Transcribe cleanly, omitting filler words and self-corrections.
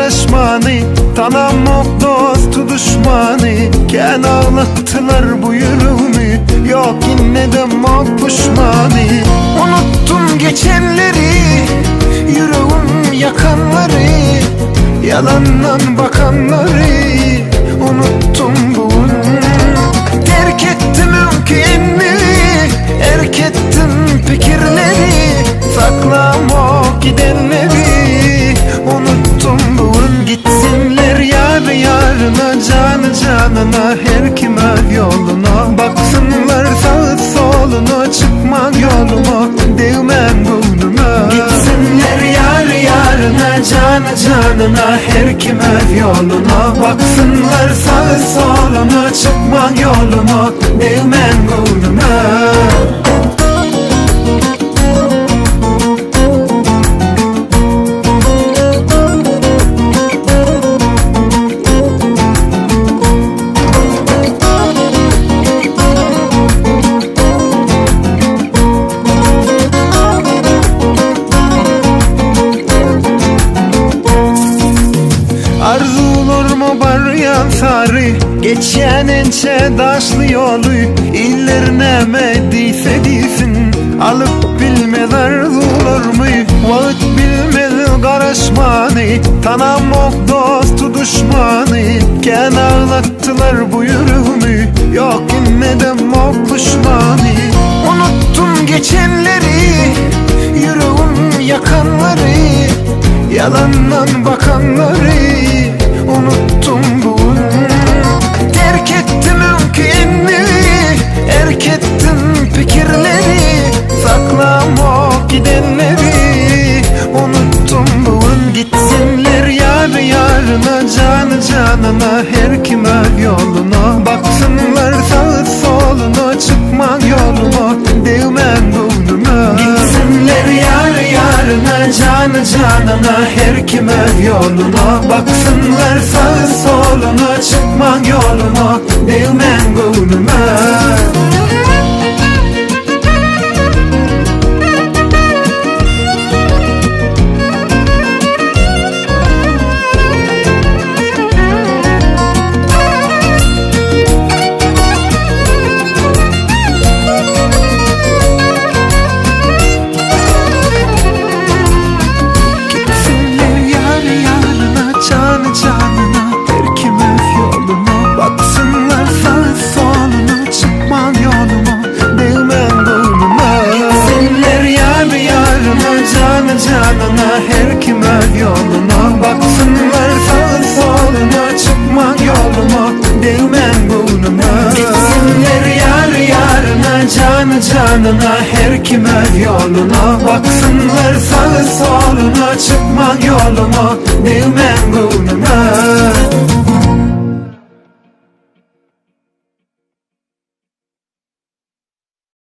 karışmanı, tanımak dostu düşmanı. Ken ağlattılar bu yüreğimi, yok yine de pişmanı. Unuttum geçenleri, yüreğim yakanları, yalandan bakanları. Unuttum bugün, terk ettim ülkemi, erk ettim fikirleri, saklamak gidenleri. Unuttum bugün, gitsinler yar yarına, canı canına, her kime yoluna. Baksınlar sağı soluna, çıkmak yoluma, değmen burnuma. Gitsinler yar yarına, canı canına, her kime yoluna. Baksınlar sağı soluna, çıkmak yoluma, değmen burnuma. Arzular mı var yan sarı, geçen ençe daşlı yolu. İllerine mediyse değilsin, alıp bilmez arzular mı? Vakit bilmez karışmanı, tanımak dostu düşmanı. Ken ağlattılar bu yüreğimi, yok yine de pişmanı. Unuttum geçenleri, yüreğim yakanları, yalandan bakanları. Unuttum bugün, terk ettim ülkemi, erk ettim fikirleri, saklamak gidenleri. Unuttum bugün, gitsinler yar yarına, canı canına, her kime yoluna. Baksınlar sağı soluna, çıkmak yoluma, değmen burnuma. Gitsinler yar yarına, canı canına, her kime yoluna. Baksınlar sağı soluna, çıkmak yoluma, değmen burnuma. Canına, her kime yoluna. Baksınlar sağı soluna, çıkmak yoluma, değmen burnuma. Gitsinler yar yarına, canı canına, her kime yoluna. Baksınlar sağı soluna, çıkmak yoluma, değmen burnuma.